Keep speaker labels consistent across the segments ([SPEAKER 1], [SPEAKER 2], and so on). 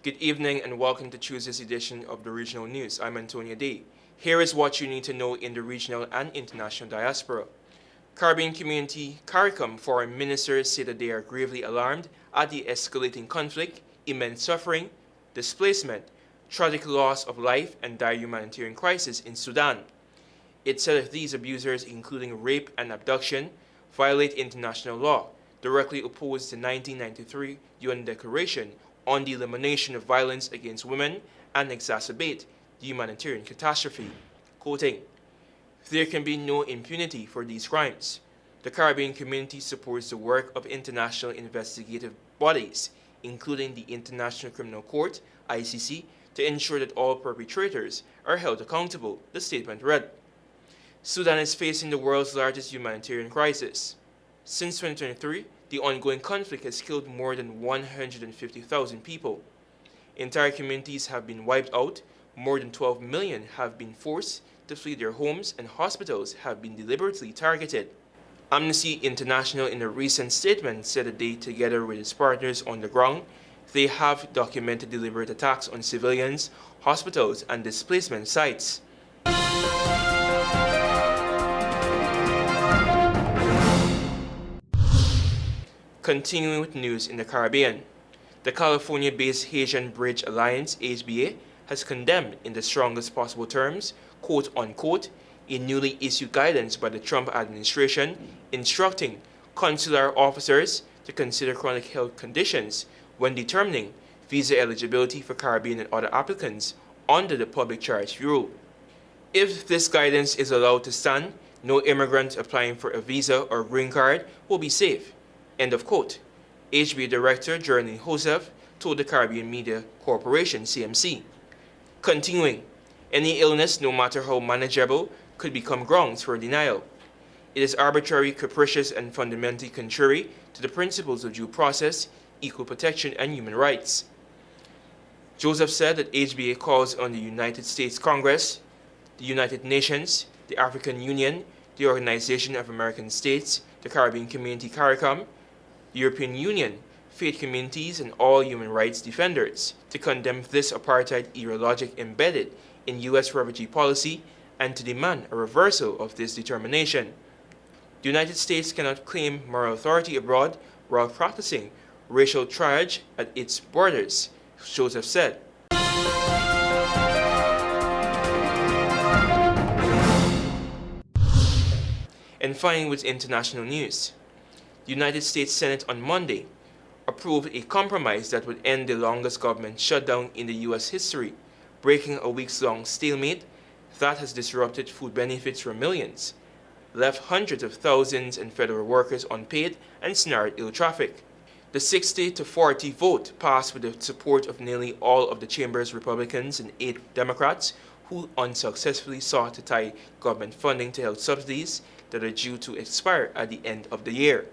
[SPEAKER 1] Good evening and welcome to Tuesday's edition of the Regional News. I'm Antonio Day. Here is what you need to know in the regional and international diaspora. Caribbean community CARICOM foreign ministers say that they are gravely alarmed at the escalating conflict, immense suffering, displacement, tragic loss of life, and dire humanitarian crisis in Sudan. It said that these abusers, including rape and abduction, violate international law, directly oppose the 1993 UN Declaration on the elimination of violence against women, and exacerbate the humanitarian catastrophe. Quoting, "There can be no impunity for these crimes. The Caribbean community supports the work of international investigative bodies, including the International Criminal Court, ICC, to ensure that all perpetrators are held accountable," the statement read. Sudan is facing the world's largest humanitarian crisis. Since 2023, the ongoing conflict has killed more than 150,000 people. Entire communities have been wiped out, more than 12 million have been forced to flee their homes, and hospitals have been deliberately targeted. Amnesty International, in a recent statement, said that they, together with its partners on the ground, they have documented deliberate attacks on civilians, hospitals, and displacement sites. Continuing with news in the Caribbean, the California-based Haitian Bridge Alliance, HBA, has condemned in the strongest possible terms, quote-unquote, a newly issued guidance by the Trump administration instructing consular officers to consider chronic health conditions when determining visa eligibility for Caribbean and other applicants under the public charge rule. If this guidance is allowed to stand, no immigrant applying for a visa or green card will be safe. End of quote. HBA Director Jeremy Joseph told the Caribbean Media Corporation, CMC. Continuing, any illness, no matter how manageable, could become grounds for denial. It is arbitrary, capricious, and fundamentally contrary to the principles of due process, equal protection, and human rights. Joseph said that HBA calls on the United States Congress, the United Nations, the African Union, the Organization of American States, the Caribbean Community CARICOM, the European Union, faith communities, and all human rights defenders to condemn this apartheid-era logic embedded in U.S. refugee policy and to demand a reversal of this determination. The United States cannot claim moral authority abroad while practicing racial triage at its borders, Joseph said. And finally, with international news. The United States Senate on Monday approved a compromise that would end the longest government shutdown in the U.S. history, breaking a weeks-long stalemate that has disrupted food benefits for millions, left hundreds of thousands and federal workers unpaid, and snared ill traffic. The 60-40 vote passed with the support of nearly all of the chamber's Republicans and 8 Democrats who unsuccessfully sought to tie government funding to health subsidies that are due to expire at the end of the year.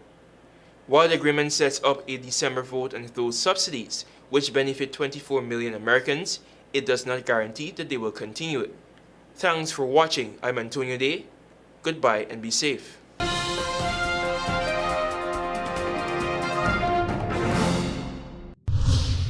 [SPEAKER 1] While the agreement sets up a December vote on those subsidies, which benefit 24 million Americans, it does not guarantee that they will continue it. Thanks for watching. I'm Antonio Day. Goodbye and be safe.